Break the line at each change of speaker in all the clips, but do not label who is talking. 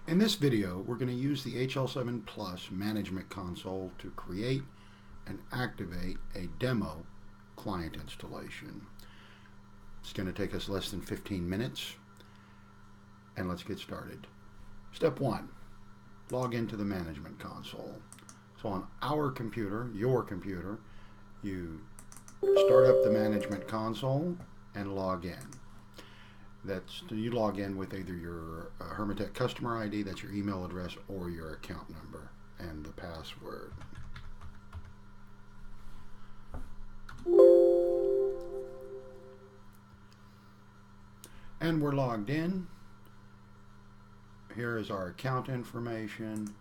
In this video, we're going to use the HL7 Plus Management Console to create and activate a demo client installation. It's going to take us less than 15 minutes, and let's get started. Step 1, log into the Management Console. So on our computer, your computer, you start up the Management Console and log in. You log in with either your HermeTech customer ID, that's your email address, or your account number and the password. And we're logged in. Here is our account information.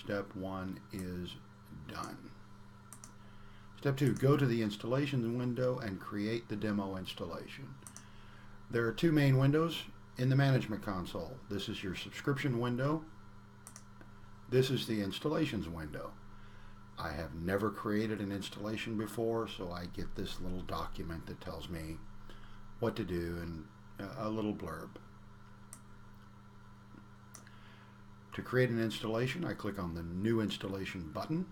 Step 1 is done. Step 2, go to the installation window and create the demo installation. There are two main windows in the Management Console. This is your subscription window. This is the installations window. I have never created an installation before, so I get this little document that tells me what to do and a little blurb. To create an installation, I click on the New Installation button,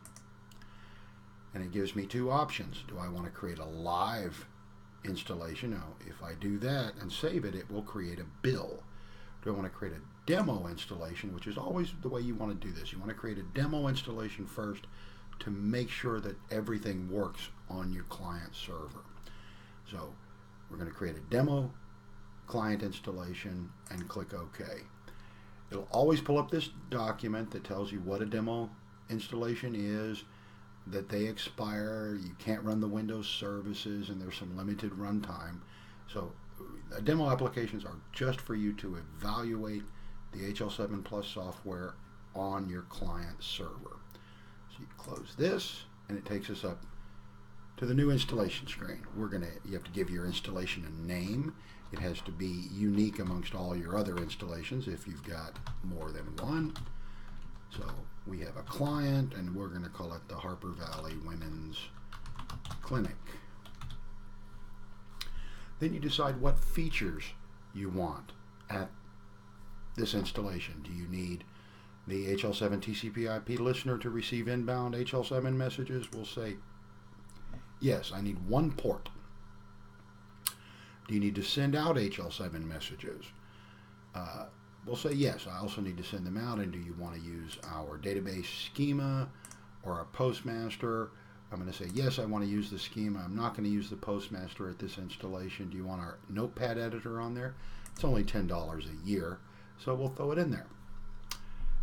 and it gives me two options. Do I want to create a live installation? Now, if I do that and save it, it will create a bill. Do I want to create a demo installation, which is always the way you want to do this. You want to create a demo installation first to make sure that everything works on your client server. So we're going to create a demo client installation and click OK. It'll always pull up this document that tells you what a demo installation is, that they expire, you can't run the Windows services, and there's some limited runtime. So demo applications are just for you to evaluate the HL7 Plus software on your client server. So you close this, and it takes us up to the new installation screen. You have to give your installation a name. It has to be unique amongst all your other installations if you've got more than one. So we have a client, and we're going to call it the Harper Valley Women's Clinic. Then you decide what features you want at this installation. Do you need the HL7 TCP/IP listener to receive inbound HL7 messages? We'll say, yes, I need one port. Do you need to send out HL7 messages? We'll say yes, I also need to send them out. And do you want to use our database schema or our postmaster? I'm going to say yes, I want to use the schema. I'm not going to use the postmaster at this installation. Do you want our notepad editor on there? It's only $10 a year, so we'll throw it in there.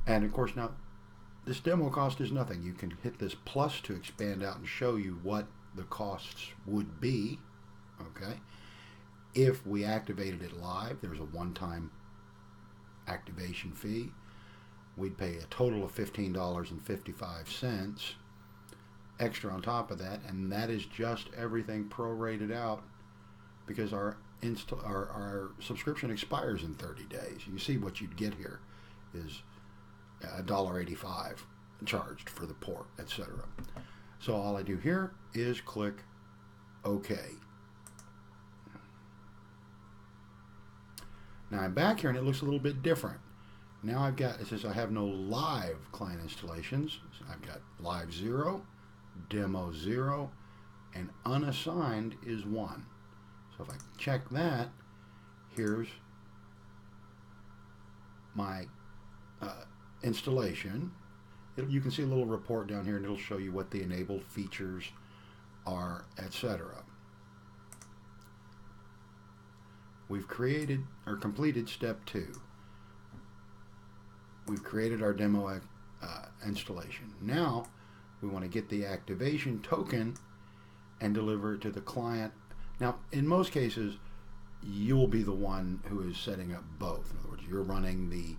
And of course, now this demo cost is nothing. You can hit this plus to expand out and show you what the costs would be. Okay, if we activated it live, there's a one-time activation fee. We'd pay a total of $15.55 extra on top of that, and that is just everything prorated out because our subscription expires in 30 days. You see what you'd get here is $1.85 charged for the port, etc. So all I do here is click OK. Now I'm back here and it looks a little bit different. Now it says I have no live client installations. So I've got live 0, demo 0, and unassigned is 1. So if I check that, here's my installation. You can see a little report down here and it'll show you what the enabled features are, etc. We've created or completed step 2. We've created our demo installation. Now we want to get the activation token and deliver it to the client. Now in most cases you'll be the one who is setting up both. In other words, you're running the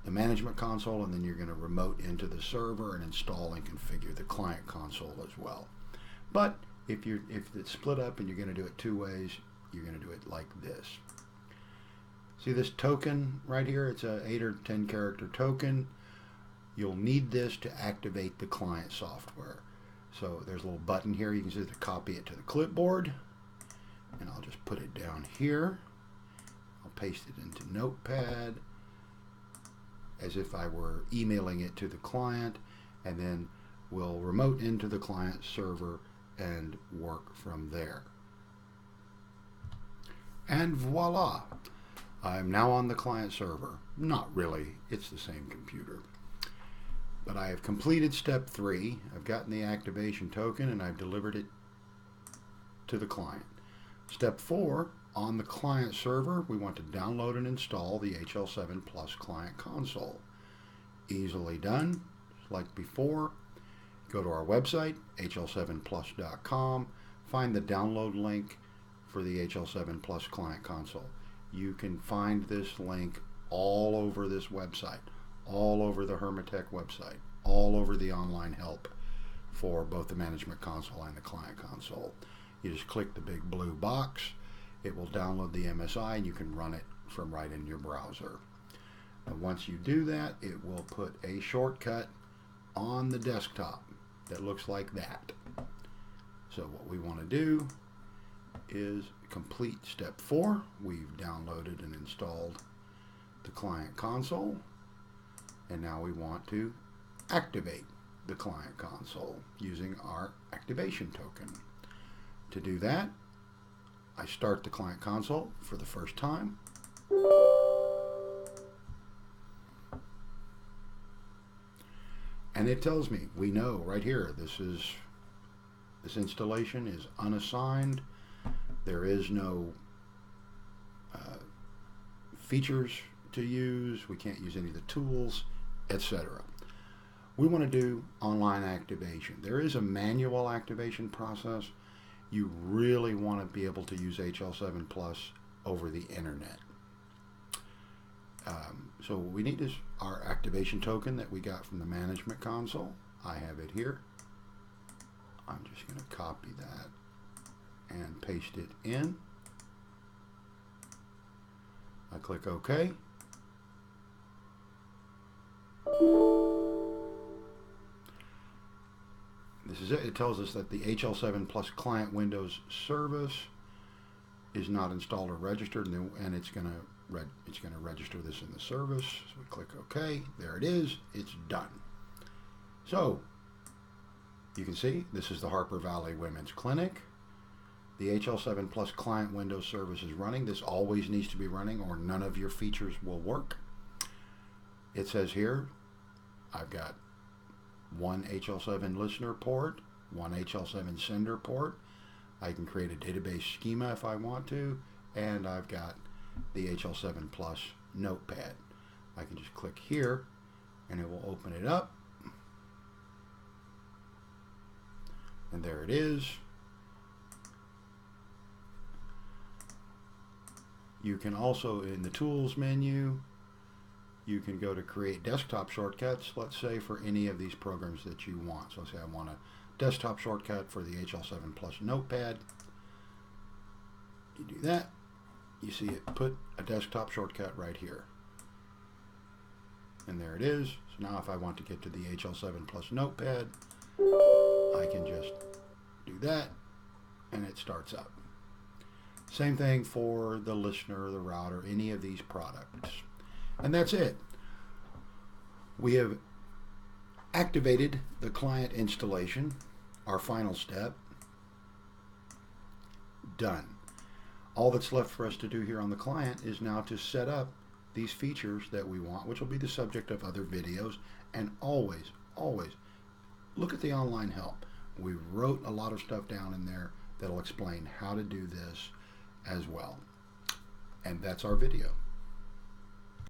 management console and then you're going to remote into the server and install and configure the client console as well. But if it's split up and you're going to do it two ways, you're going to do it like this. See this token right here? It's a 8 or 10 character token. You'll need this to activate the client software. So there's a little button here. You can just copy it to the clipboard, and I'll just put it down here. I'll paste it into Notepad, as if I were emailing it to the client, and then we'll remote into the client server and work from there. And voila, I'm now on the client server. Not really, it's the same computer. But I have completed step 3. I've gotten the activation token and I've delivered it to the client. Step 4, on the client server, we want to download and install the HL7 Plus Client Console. Easily done, like before. Go to our website, HL7plus.com, find the download link for the HL7 Plus Client Console. You can find this link all over this website, all over the HermeTech website, all over the online help for both the Management Console and the Client Console. You just click the big blue box, it will download the MSI, and you can run it from right in your browser. And once you do that, it will put a shortcut on the desktop that looks like that. So what we want to do is complete step 4. We've downloaded and installed the Client Console, and now we want to activate the Client Console using our activation token. To do that, I start the Client Console for the first time. And it tells me, we know right here, this installation is unassigned. There is no features to use. We can't use any of the tools, etc. We want to do online activation. There is a manual activation process. You really want to be able to use HL7 Plus over the internet. So what we need is our activation token that we got from the Management Console. I have it here. I'm just going to copy that and paste it in. I click OK. This is it. It tells us that the HL7 Plus Client Windows service is not installed or registered, and it's going to register this in the service. So we click OK. There it is. It's done. So you can see this is the Harper Valley Women's Clinic. The HL7 Plus Client Windows service is running. This always needs to be running or none of your features will work. It says here I've got one HL7 listener port, one HL7 sender port. I can create a database schema if I want to, and I've got the HL7 Plus notepad. I can just click here and it will open it up, and there it is. You can also, in the tools menu, you can go to create desktop shortcuts, let's say for any of these programs that you want. So say I want a desktop shortcut for the HL7 Plus notepad. You do that, you see it put a desktop shortcut right here. And there it is. So now if I want to get to the HL7 Plus notepad, I can just do that and it starts up. Same thing for the listener, the router, any of these products. And that's it. We have activated the client installation, our final step. Done. All that's left for us to do here on the client is now to set up these features that we want, which will be the subject of other videos. And always, always look at the online help. We wrote a lot of stuff down in there that'll explain how to do this as well. And that's our video.